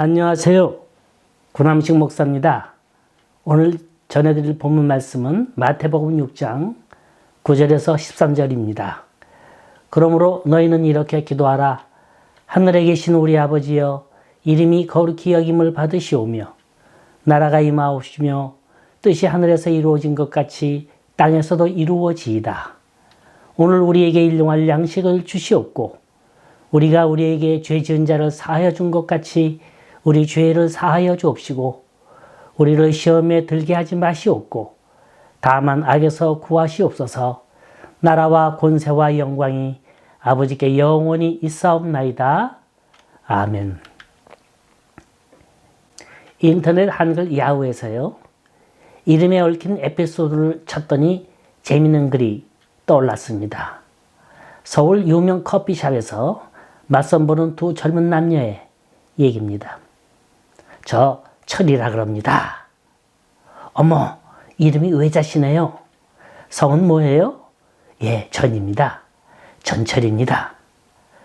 안녕하세요. 구남식 목사입니다. 오늘 전해드릴 본문 말씀은 마태복음 6장 9절에서 13절입니다. 그러므로 너희는 이렇게 기도하라. 하늘에 계신 우리 아버지여, 이름이 거룩히 여김을 받으시오며 나라가 임하옵시며 뜻이 하늘에서 이루어진 것 같이 땅에서도 이루어지이다. 오늘 우리에게 일용할 양식을 주시옵고 우리가 우리에게 죄 지은 자를 사하여 준 것 같이 우리 죄를 사하여 주옵시고 우리를 시험에 들게 하지 마시옵고 다만 악에서 구하시옵소서. 나라와 권세와 영광이 아버지께 영원히 있사옵나이다. 아멘. 인터넷 한글 야후에서요, 이름에 얽힌 에피소드를 쳤더니 재밌는 글이 떠올랐습니다. 서울 유명 커피숍에서 맞선 보는 두 젊은 남녀의 얘기입니다. 저 철이라 그럽니다. 어머, 이름이 외자시네요. 성은 뭐예요? 예, 전입니다. 전철입니다.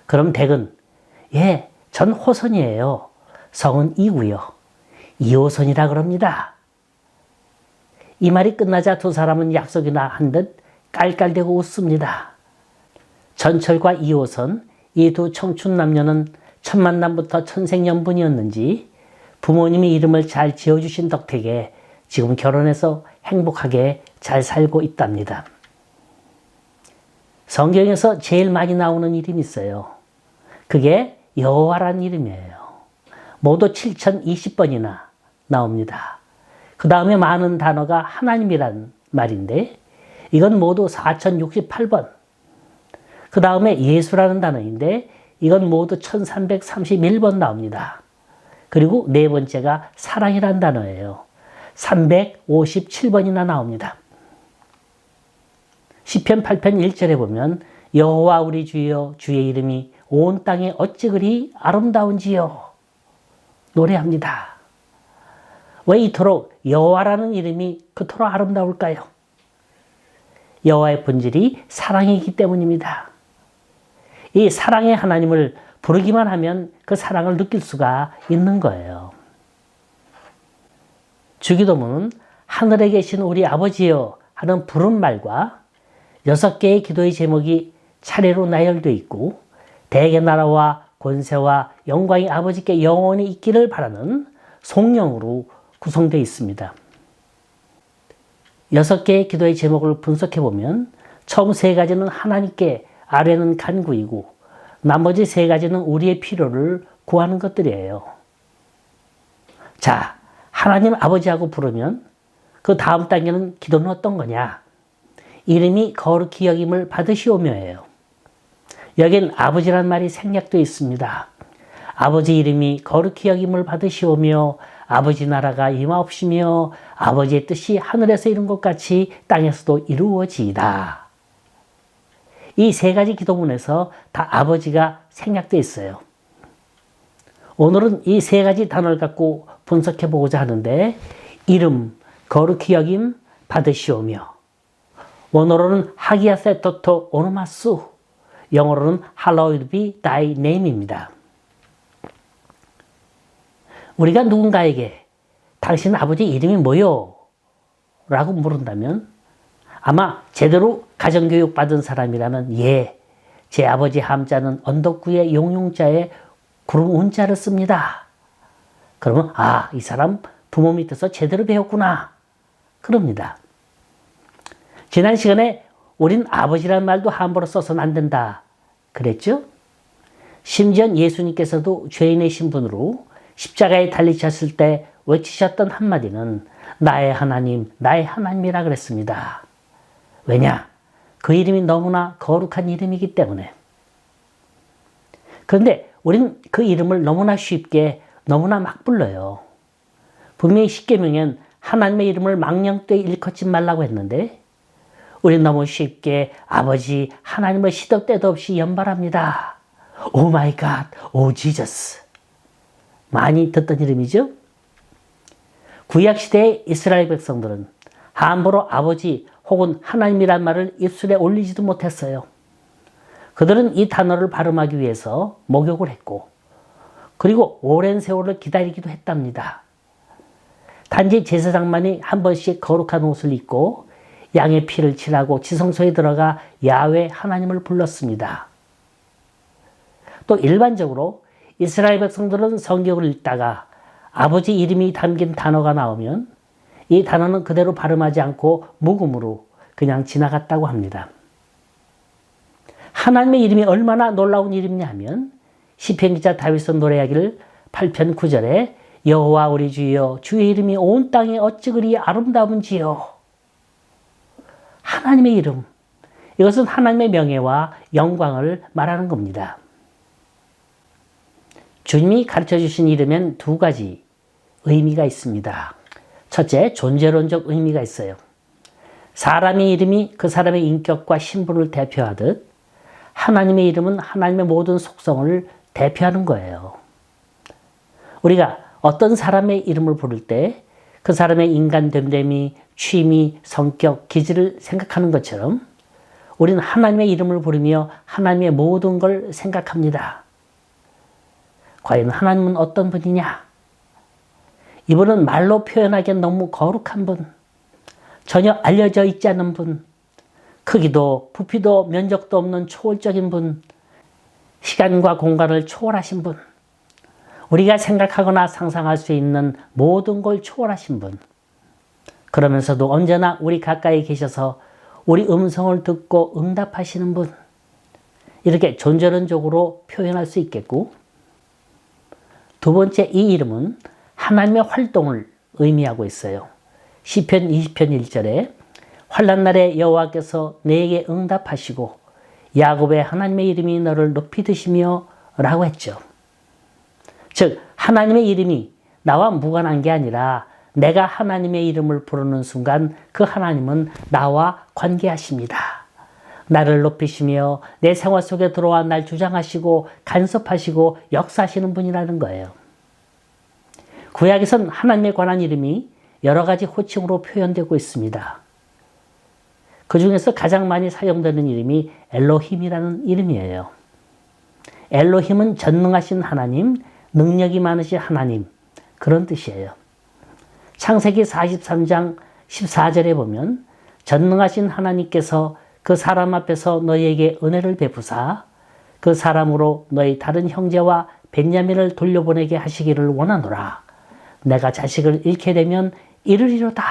그럼 댁은? 예, 전 호선이에요. 성은 이고요. 이호선이라 그럽니다. 이 말이 끝나자 두 사람은 약속이나 한 듯 깔깔대고 웃습니다. 전철과 이호선, 이 두 청춘 남녀는 첫 만남부터 천생연분이었는지 부모님이 이름을 잘 지어주신 덕택에 지금 결혼해서 행복하게 잘 살고 있답니다. 성경에서 제일 많이 나오는 이름이 있어요. 그게 여호와라는 이름이에요. 모두 7020번이나 나옵니다. 그 다음에 많은 단어가 하나님이란 말인데 이건 모두 4068번. 그 다음에 예수라는 단어인데 이건 모두 1331번 나옵니다. 그리고 네 번째가 사랑이란 단어예요. 357번이나 나옵니다. 시편 8편 1절에 보면 여호와 우리 주여, 주의 이름이 온 땅에 어찌 그리 아름다운지요 노래합니다. 왜 이토록 여호와라는 이름이 그토록 아름다울까요? 여호와의 본질이 사랑이기 때문입니다. 이 사랑의 하나님을 부르기만 하면 그 사랑을 느낄 수가 있는 거예요. 주기도문은 하늘에 계신 우리 아버지여 하는 부른말과 6개의 기도의 제목이 차례로 나열되어 있고 대개 나라와 권세와 영광이 아버지께 영원히 있기를 바라는 송영으로 구성되어 있습니다. 6개의 기도의 제목을 분석해 보면 처음 3가지는 하나님께 아뢰는 간구이고 나머지 3가지는 우리의 필요를 구하는 것들이에요. 자, 하나님 아버지하고 부르면 그 다음 단계는 기도는 어떤 거냐? 이름이 거룩히 여김을 받으시오며예요. 여긴 아버지란 말이 생략되어 있습니다. 아버지 이름이 거룩히 여김을 받으시오며 아버지 나라가 임하옵시며 아버지의 뜻이 하늘에서 이룬 것 같이 땅에서도 이루어지이다. 이 3가지 기도문에서 다 아버지가 생략되어 있어요. 오늘은 이 3가지 단어를 갖고 분석해 보고자 하는데 이름, 거룩히 여김 받으시오며 원어로는 하기야세 토토 오노마스, 영어로는 Hallowed be thy name입니다. 우리가 누군가에게 당신 아버지 이름이 뭐요? 라고 물은다면 아마 제대로 가정교육 받은 사람이라면 예, 제 아버지 함자는 언덕구의 용용자에 구름 운자를 씁니다. 그러면 아, 이 사람 부모 밑에서 제대로 배웠구나. 그럽니다. 지난 시간에 우린 아버지란 말도 함부로 써서는 안 된다 그랬죠? 심지어 예수님께서도 죄인의 신분으로 십자가에 달리셨을 때 외치셨던 한마디는 나의 하나님, 나의 하나님이라 그랬습니다. 왜냐? 그 이름이 너무나 거룩한 이름이기 때문에. 그런데 우린 그 이름을 너무나 쉽게 너무나 막 불러요. 분명히 십계명엔 하나님의 이름을 망령되이 일컫지 말라고 했는데 우린 너무 쉽게 아버지 하나님을 시도 때도 없이 연발합니다. 오 마이 갓, 오 지저스. 많이 듣던 이름이죠? 구약시대의 이스라엘 백성들은 함부로 아버지 혹은 하나님이란 말을 입술에 올리지도 못했어요. 그들은 이 단어를 발음하기 위해서 목욕을 했고 그리고 오랜 세월을 기다리기도 했답니다. 단지 제사장만이 한 번씩 거룩한 옷을 입고 양의 피를 칠하고 지성소에 들어가 야훼 하나님을 불렀습니다. 또 일반적으로 이스라엘 백성들은 성경을 읽다가 아버지 이름이 담긴 단어가 나오면 이 단어는 그대로 발음하지 않고 묵음으로 그냥 지나갔다고 합니다. 하나님의 이름이 얼마나 놀라운 이름이냐 하면 시편 기자 다윗은 노래하기를 8편 9절에 여호와 우리 주여 주의 이름이 온 땅에 어찌 그리 아름다운지요. 하나님의 이름, 이것은 하나님의 명예와 영광을 말하는 겁니다. 주님이 가르쳐 주신 이름엔 두 가지 의미가 있습니다. 첫째, 존재론적 의미가 있어요. 사람의 이름이 그 사람의 인격과 신분을 대표하듯 하나님의 이름은 하나님의 모든 속성을 대표하는 거예요. 우리가 어떤 사람의 이름을 부를 때 그 사람의 인간됨됨이, 취미, 성격, 기질을 생각하는 것처럼 우리는 하나님의 이름을 부르며 하나님의 모든 걸 생각합니다. 과연 하나님은 어떤 분이냐? 이분은 말로 표현하기엔 너무 거룩한 분, 전혀 알려져 있지 않은 분, 크기도 부피도 면적도 없는 초월적인 분, 시간과 공간을 초월하신 분, 우리가 생각하거나 상상할 수 있는 모든 걸 초월하신 분, 그러면서도 언제나 우리 가까이 계셔서 우리 음성을 듣고 응답하시는 분, 이렇게 존재론적으로 표현할 수 있겠고, 두 번째, 이 이름은 하나님의 활동을 의미하고 있어요. 시편 20편 1절에 환난 날에 여호와께서 내게 응답하시고 야곱의 하나님의 이름이 너를 높이 드시며 라고 했죠. 즉 하나님의 이름이 나와 무관한 게 아니라 내가 하나님의 이름을 부르는 순간 그 하나님은 나와 관계하십니다. 나를 높이시며 내 생활 속에 들어와 날 주장하시고 간섭하시고 역사하시는 분이라는 거예요. 구약에선 하나님에 관한 이름이 여러 가지 호칭으로 표현되고 있습니다. 그 중에서 가장 많이 사용되는 이름이 엘로힘이라는 이름이에요. 엘로힘은 전능하신 하나님, 능력이 많으신 하나님, 그런 뜻이에요. 창세기 43장 14절에 보면 전능하신 하나님께서 그 사람 앞에서 너희에게 은혜를 베푸사 그 사람으로 너희 다른 형제와 벤야민을 돌려보내게 하시기를 원하노라. 내가 자식을 잃게 되면 이르리로다.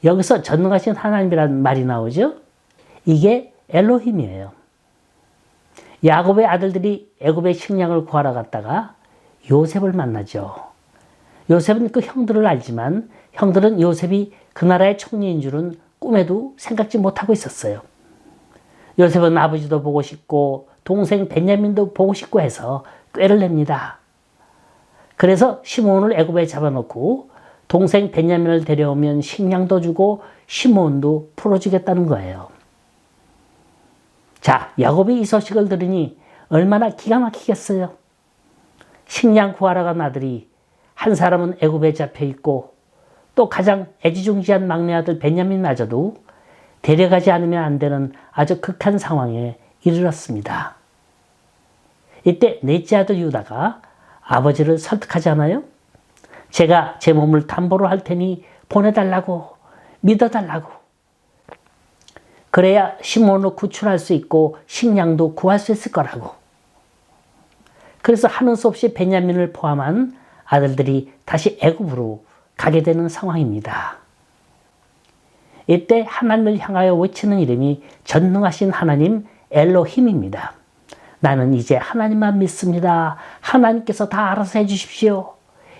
여기서 전능하신 하나님이라는 말이 나오죠. 이게 엘로힘이에요. 야곱의 아들들이 애굽의 식량을 구하러 갔다가 요셉을 만나죠. 요셉은 그 형들을 알지만 형들은 요셉이 그 나라의 총리인 줄은 꿈에도 생각지 못하고 있었어요. 요셉은 아버지도 보고 싶고 동생 벤야민도 보고 싶고 해서 꾀를 냅니다. 그래서 시므온을 애굽에 잡아놓고 동생 벤야민을 데려오면 식량도 주고 시므온도 풀어주겠다는 거예요. 자, 야곱이 이 소식을 들으니 얼마나 기가 막히겠어요. 식량 구하러 간 아들이 한 사람은 애굽에 잡혀있고 또 가장 애지중지한 막내 아들 벤야민마저도 데려가지 않으면 안 되는 아주 극한 상황에 이르렀습니다. 이때 넷째 아들 유다가 아버지를 설득하잖아요. 제가 제 몸을 담보로 할 테니 보내달라고, 믿어달라고. 그래야 시므온을 구출할 수 있고 식량도 구할 수 있을 거라고. 그래서 하는 수 없이 벤야민을 포함한 아들들이 다시 애굽으로 가게 되는 상황입니다. 이때 하나님을 향하여 외치는 이름이 전능하신 하나님 엘로힘입니다. 나는 이제 하나님만 믿습니다. 하나님께서 다 알아서 해주십시오.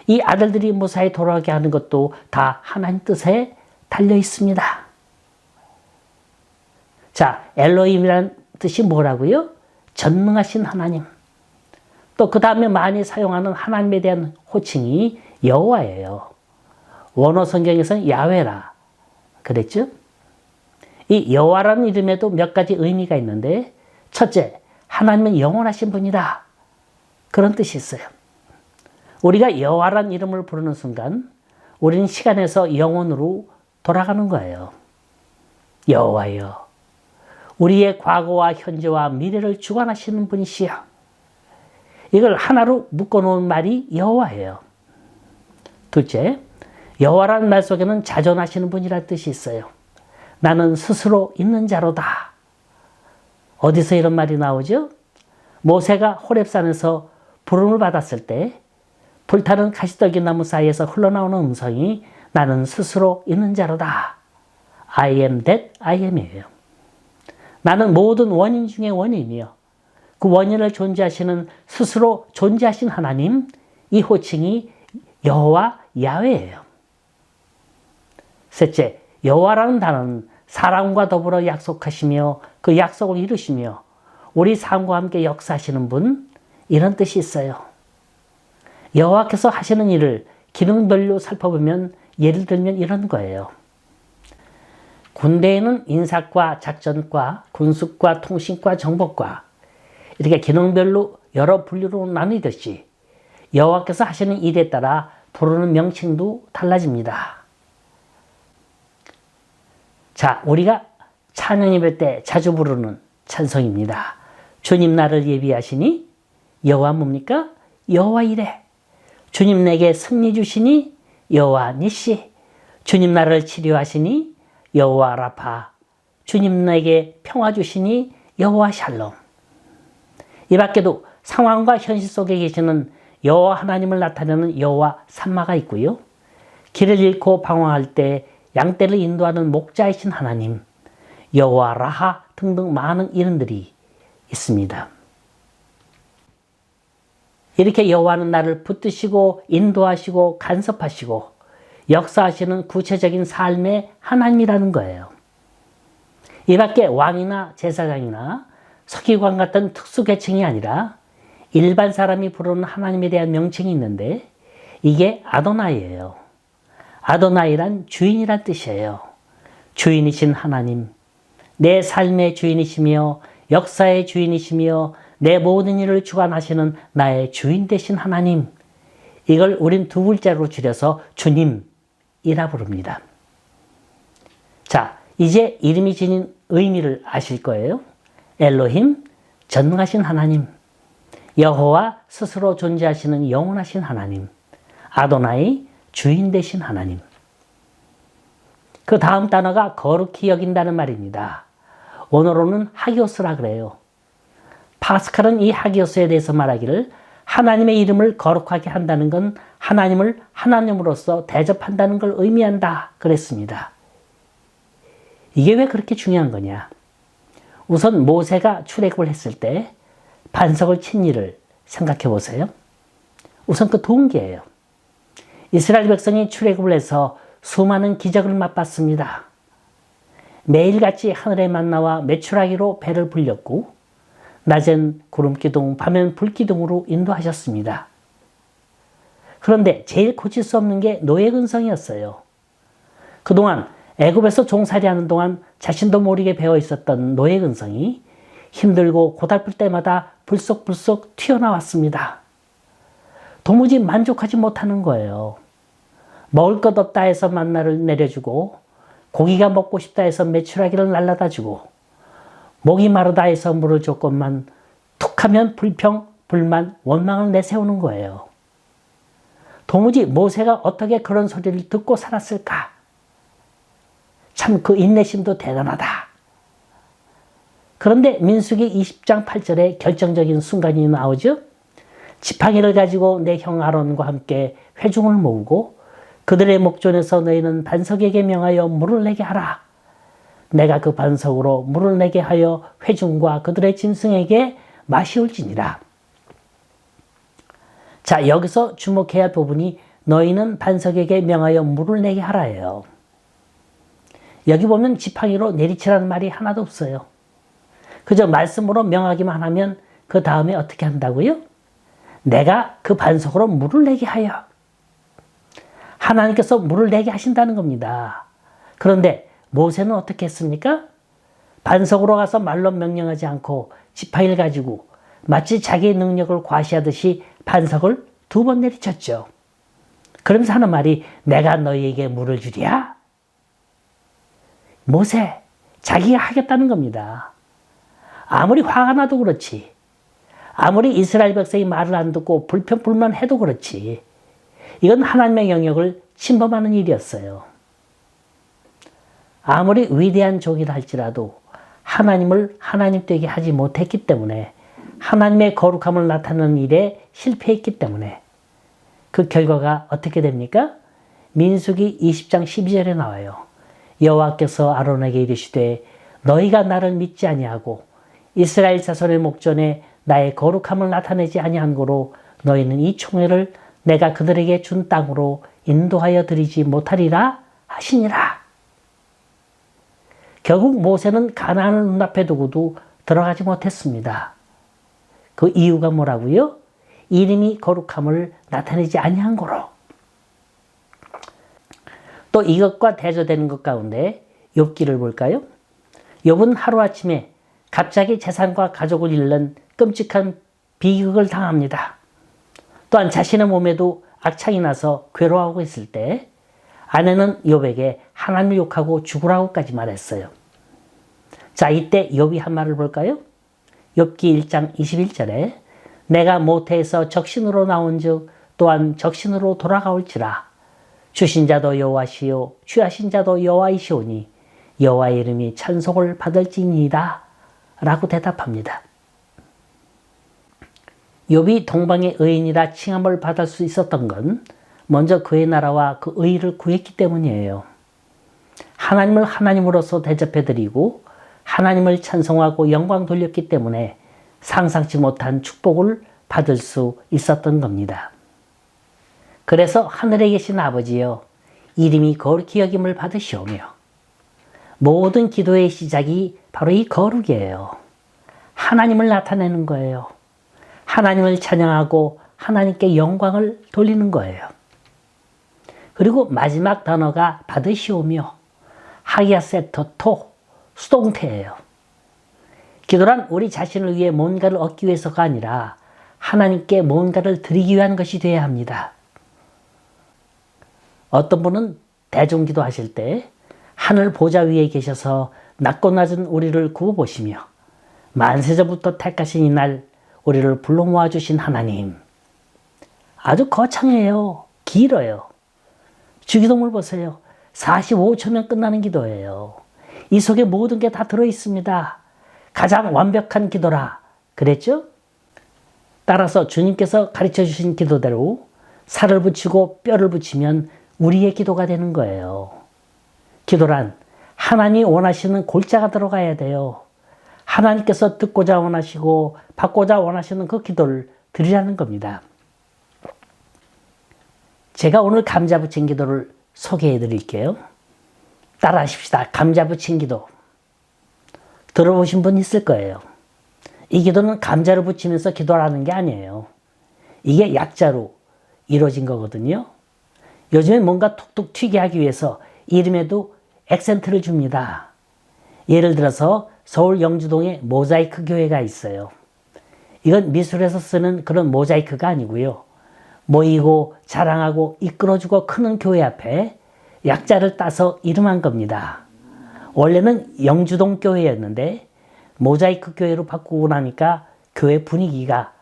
이 아들들이 무사히 돌아가게 하는 것도 다 하나님 뜻에 달려 있습니다. 자, 엘로힘이라는 뜻이 뭐라고요? 전능하신 하나님. 또 그 다음에 많이 사용하는 하나님에 대한 호칭이 여호와예요. 원어 성경에서는 야훼라 그랬죠? 이 여호와라는 이름에도 몇 가지 의미가 있는데 첫째, 하나님은 영원하신 분이다. 그런 뜻이 있어요. 우리가 여호와라는 이름을 부르는 순간 우리는 시간에서 영원으로 돌아가는 거예요. 여호와여, 우리의 과거와 현재와 미래를 주관하시는 분이시여. 이걸 하나로 묶어놓은 말이 여호와예요. 둘째, 여호와라는 말 속에는 자존하시는 분이라는 뜻이 있어요. 나는 스스로 있는 자로다. 어디서 이런 말이 나오죠? 모세가 호렙산에서 부름을 받았을 때 불타는 가시떨기 나무 사이에서 흘러나오는 음성이 나는 스스로 있는 자로다. I am that I am이에요. 나는 모든 원인 중에 원인이며 그 원인을 존재하시는 스스로 존재하신 하나님, 이 호칭이 여호와 야훼예요. 셋째, 여호와라는 단어는 사랑과 더불어 약속하시며 그 약속을 이루시며 우리 삶과 함께 역사하시는 분, 이런 뜻이 있어요. 여호와께서 하시는 일을 기능별로 살펴보면 예를 들면 이런 거예요. 군대에는 인사과, 작전과, 군수과, 통신과, 정보과 이렇게 기능별로 여러 분류로 나뉘듯이 여호와께서 하시는 일에 따라 부르는 명칭도 달라집니다. 자, 우리가 찬양 예배 때 자주 부르는 찬송입니다. 주님 나를 예비하시니 여호와 뭡니까? 여호와 이레. 주님 내게 승리 주시니 여호와 니시. 주님 나를 치료하시니 여호와 라파. 주님 내게 평화 주시니 여호와 샬롬. 이 밖에도 상황과 현실 속에 계시는 여호와 하나님을 나타내는 여호와 삼마가 있고요. 길을 잃고 방황할 때 양떼를 인도하는 목자이신 하나님, 여호와 라하 등등 많은 이름들이 있습니다. 이렇게 여호와는 나를 붙드시고 인도하시고 간섭하시고 역사하시는 구체적인 삶의 하나님이라는 거예요. 이 밖에 왕이나 제사장이나 서기관 같은 특수계층이 아니라 일반 사람이 부르는 하나님에 대한 명칭이 있는데 이게 아도나이예요. 아도나이란 주인이란 뜻이에요. 주인이신 하나님, 내 삶의 주인이시며 역사의 주인이시며 내 모든 일을 주관하시는 나의 주인 되신 하나님, 이걸 우린 두 글자로 줄여서 주님이라 부릅니다. 자, 이제 이름이 지닌 의미를 아실 거예요. 엘로힘, 전능하신 하나님, 여호와, 스스로 존재하시는 영원하신 하나님, 아도나이, 주인 되신 하나님. 그 다음 단어가 거룩히 여긴다는 말입니다. 원어로는 하기오스라 그래요. 파스칼은 이 하기오스에 대해서 말하기를 하나님의 이름을 거룩하게 한다는 건 하나님을 하나님으로서 대접한다는 걸 의미한다 그랬습니다. 이게 왜 그렇게 중요한 거냐? 우선 모세가 출애굽을 했을 때 반석을 친 일을 생각해 보세요. 우선 그 동기예요. 이스라엘 백성이 출애굽을 해서 수많은 기적을 맛봤습니다. 매일같이 하늘의 만나와 메추라기로 배를 불렸고 낮엔 구름기둥, 밤엔 불기둥으로 인도하셨습니다. 그런데 제일 고칠 수 없는 게 노예 근성이었어요. 그동안 애굽에서 종살이하는 동안 자신도 모르게 배어 있었던 노예 근성이 힘들고 고달플 때마다 불쑥불쑥 튀어나왔습니다. 도무지 만족하지 못하는 거예요. 먹을 것 없다 해서 만나를 내려주고 고기가 먹고 싶다 해서 메추라기를 날라다 주고 목이 마르다 해서 물을 줬건만 툭하면 불평, 불만, 원망을 내세우는 거예요. 도무지 모세가 어떻게 그런 소리를 듣고 살았을까? 참 그 인내심도 대단하다. 그런데 민수기 20장 8절에 결정적인 순간이 나오죠. 지팡이를 가지고 내 형 아론과 함께 회중을 모으고 그들의 목전에서 너희는 반석에게 명하여 물을 내게 하라. 내가 그 반석으로 물을 내게 하여 회중과 그들의 짐승에게 마시올지니라. 자, 여기서 주목해야 할 부분이 너희는 반석에게 명하여 물을 내게 하라예요. 여기 보면 지팡이로 내리치라는 말이 하나도 없어요. 그저 말씀으로 명하기만 하면 그 다음에 어떻게 한다고요? 내가 그 반석으로 물을 내게 하여. 하나님께서 물을 내게 하신다는 겁니다. 그런데 모세는 어떻게 했습니까? 반석으로 가서 말로 명령하지 않고 지팡이를 가지고 마치 자기의 능력을 과시하듯이 반석을 2번 내리쳤죠. 그러면서 하는 말이 내가 너희에게 물을 주랴? 모세, 자기가 하겠다는 겁니다. 아무리 화가 나도 그렇지, 아무리 이스라엘 백성이 말을 안 듣고 불평불만해도 그렇지. 이건 하나님의 영역을 침범하는 일이었어요. 아무리 위대한 종이라 할지라도 하나님을 하나님 되게 하지 못했기 때문에 하나님의 거룩함을 나타내는 일에 실패했기 때문에 그 결과가 어떻게 됩니까? 민수기 20장 12절에 나와요. 여호와께서 아론에게 이르시되 너희가 나를 믿지 아니하고 이스라엘 자손의 목전에 나의 거룩함을 나타내지 아니한 고로 너희는 이 총회를 내가 그들에게 준 땅으로 인도하여 드리지 못하리라 하시니라. 결국 모세는 가나안을 눈앞에 두고도 들어가지 못했습니다. 그 이유가 뭐라고요? 이름이 거룩함을 나타내지 아니한 거로. 또 이것과 대조되는 것 가운데 욥기를 볼까요? 욥은 하루아침에 갑자기 재산과 가족을 잃는 끔찍한 비극을 당합니다. 또한 자신의 몸에도 악창이 나서 괴로워하고 있을 때 아내는 욥에게 하나님을 욕하고 죽으라고까지 말했어요. 자, 이때 욥이 한 말을 볼까요? 욥기 1장 21절에 내가 모태에서 적신으로 나온즉 또한 적신으로 돌아가올지라 주신 자도 여호와시요 취하신 자도 여호와이시오니 여호와의 이름이 찬송을 받을지니이다 라고 대답합니다. 욥이 동방의 의인이라 칭함을 받을 수 있었던 건 먼저 그의 나라와 그 의의를 구했기 때문이에요. 하나님을 하나님으로서 대접해드리고 하나님을 찬송하고 영광 돌렸기 때문에 상상치 못한 축복을 받을 수 있었던 겁니다. 그래서 하늘에 계신 아버지여 이름이 거룩히 여김을 받으시오며 모든 기도의 시작이 바로 이 거룩이에요. 하나님을 나타내는 거예요. 하나님을 찬양하고 하나님께 영광을 돌리는 거예요. 그리고 마지막 단어가 받으시오며 하기야세터 토 수동태예요. 기도란 우리 자신을 위해 뭔가를 얻기 위해서가 아니라 하나님께 뭔가를 드리기 위한 것이 되어야 합니다. 어떤 분은 대중기도 하실 때 하늘 보좌 위에 계셔서 낮고 낮은 우리를 구워보시며 만세전부터 택하신 이날 우리를 불러 모아주신 하나님. 아주 거창해요. 길어요. 주기도문을 보세요. 45초면 끝나는 기도예요. 이 속에 모든 게 다 들어있습니다. 가장 완벽한 기도라 그랬죠? 따라서 주님께서 가르쳐주신 기도대로 살을 붙이고 뼈를 붙이면 우리의 기도가 되는 거예요. 기도란 하나님이 원하시는 골자가 들어가야 돼요. 하나님께서 듣고자 원하시고 받고자 원하시는 그 기도를 드리라는 겁니다. 제가 오늘 감자 부친 기도를 소개해 드릴게요. 따라 하십시다. 감자 부친 기도. 들어보신 분 있을 거예요. 이 기도는 감자를 붙이면서 기도하는 게 아니에요. 이게 약자로 이루어진 거거든요. 요즘엔 뭔가 톡톡 튀게 하기 위해서 이름에도 액센트를 줍니다. 예를 들어서 서울 영주동에 모자이크 교회가 있어요. 이건 미술에서 쓰는 그런 모자이크가 아니고요. 모이고 자랑하고 이끌어주고 크는 교회 앞에 약자를 따서 이름한 겁니다. 원래는 영주동 교회였는데 모자이크 교회로 바꾸고 나니까 교회 분위기가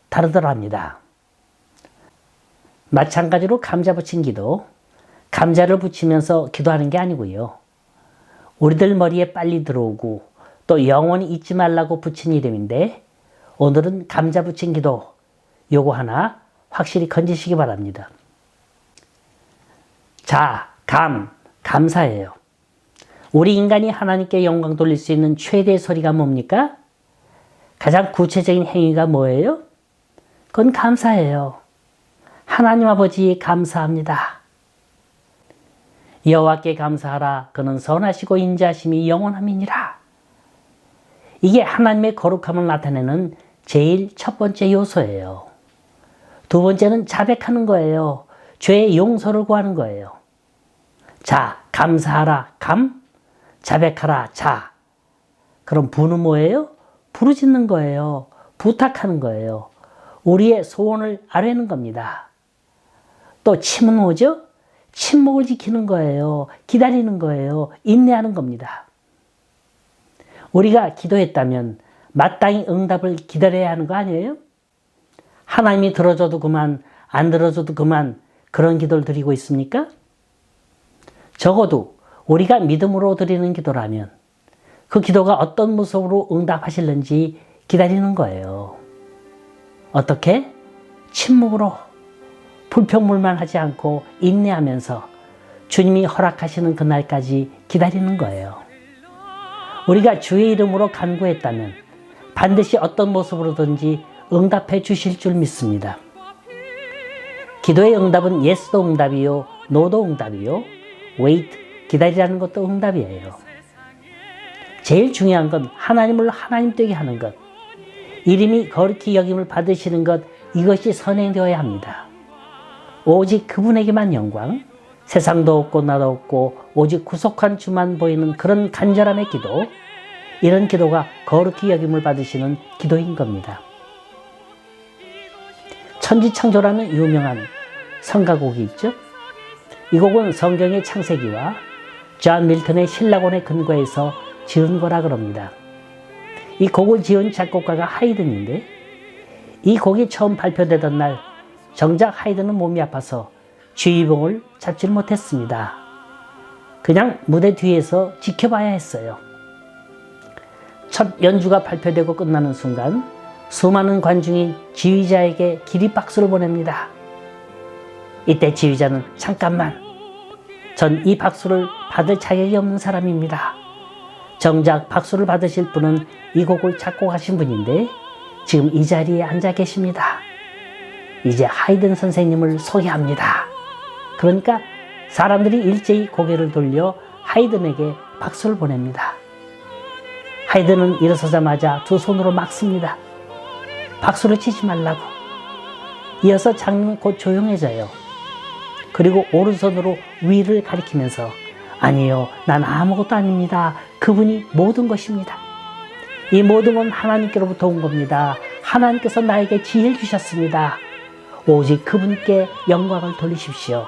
다르더랍니다. 마찬가지로 감자 붙인 기도, 감자를 붙이면서 기도하는 게 아니고요. 우리들 머리에 빨리 들어오고 또 영원히 잊지 말라고 붙인 이름인데 오늘은 감자 붙인 기도 요거 하나 확실히 건지시기 바랍니다. 자, 감사예요. 우리 인간이 하나님께 영광 돌릴 수 있는 최대의 소리가 뭡니까? 가장 구체적인 행위가 뭐예요? 그건 감사예요. 하나님 아버지 감사합니다. 여호와께 감사하라. 그는 선하시고 인자하심이 영원함이니라. 이게 하나님의 거룩함을 나타내는 제일 첫 번째 요소예요. 두 번째는 자백하는 거예요. 죄의 용서를 구하는 거예요. 자, 감사하라. 자백하라. 자. 그럼 부는 뭐예요? 부르짖는 거예요. 부탁하는 거예요. 우리의 소원을 아뢰는 겁니다. 또 침은 뭐죠? 침묵을 지키는 거예요. 기다리는 거예요. 인내하는 겁니다. 우리가 기도했다면 마땅히 응답을 기다려야 하는 거 아니에요? 하나님이 들어줘도 그만, 안 들어줘도 그만 그런 기도를 드리고 있습니까? 적어도 우리가 믿음으로 드리는 기도라면 그 기도가 어떤 모습으로 응답하실는지 기다리는 거예요. 어떻게? 침묵으로 불평불만 하지 않고 인내하면서 주님이 허락하시는 그날까지 기다리는 거예요. 우리가 주의 이름으로 간구했다면 반드시 어떤 모습으로든지 응답해 주실 줄 믿습니다. 기도의 응답은 예스도 응답이요, 노도 응답이요, wait, 기다리라는 것도 응답이에요. 제일 중요한 건 하나님을 하나님 되게 하는 것, 이름이 거룩히 여김을 받으시는 것, 이것이 선행되어야 합니다. 오직 그분에게만 영광, 세상도 없고 나도 없고 오직 구속한 주만 보이는 그런 간절함의 기도, 이런 기도가 거룩히 여김을 받으시는 기도인 겁니다. 천지창조라는 유명한 성가곡이 있죠. 이 곡은 성경의 창세기와 존 밀턴의 신라곤의 근거에서 지은 거라 그럽니다. 이 곡을 지은 작곡가가 하이든인데 이 곡이 처음 발표되던 날 정작 하이든은 몸이 아파서 주의봉을 잡지 못했습니다. 그냥 무대 뒤에서 지켜봐야 했어요. 첫 연주가 발표되고 끝나는 순간 수많은 관중이 지휘자에게 기립박수를 보냅니다. 이때 지휘자는 잠깐만, 전 이 박수를 받을 자격이 없는 사람입니다. 정작 박수를 받으실 분은 이 곡을 작곡하신 분인데 지금 이 자리에 앉아 계십니다. 이제 하이든 선생님을 소개합니다. 그러니까 사람들이 일제히 고개를 돌려 하이든에게 박수를 보냅니다. 하이든은 일어서자마자 두 손으로 막습니다. 박수를 치지 말라고. 이어서 장면은 곧 조용해져요. 그리고 오른손으로 위를 가리키면서 아니요, 난 아무것도 아닙니다. 그분이 모든 것입니다. 이 모든 건 하나님께로부터 온 겁니다. 하나님께서 나에게 지혜를 주셨습니다. 오직 그분께 영광을 돌리십시오.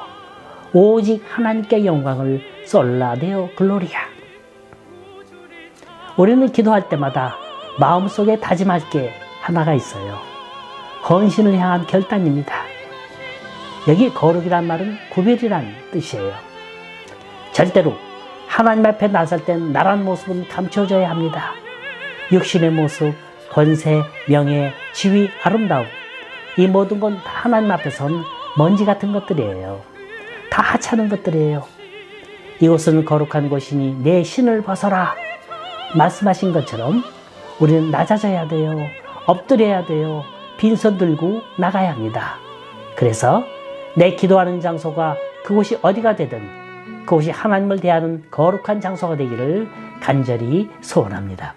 오직 하나님께 영광을 솔라데오 글로리아. 우리는 기도할 때마다 마음속에 다짐할 게 하나가 있어요. 헌신을 향한 결단입니다. 여기 거룩이란 말은 구별이란 뜻이에요. 절대로 하나님 앞에 나설 땐 나란 모습은 감춰져야 합니다. 육신의 모습, 권세, 명예, 지위, 아름다움, 이 모든 건 다 하나님 앞에선 먼지 같은 것들이에요. 다 하찮은 것들이에요. 이곳은 거룩한 곳이니 내 신을 벗어라 말씀하신 것처럼 우리는 낮아져야 돼요. 엎드려야 돼요. 빈손 들고 나가야 합니다. 그래서 내 기도하는 장소가 그곳이 어디가 되든 그곳이 하나님을 대하는 거룩한 장소가 되기를 간절히 소원합니다.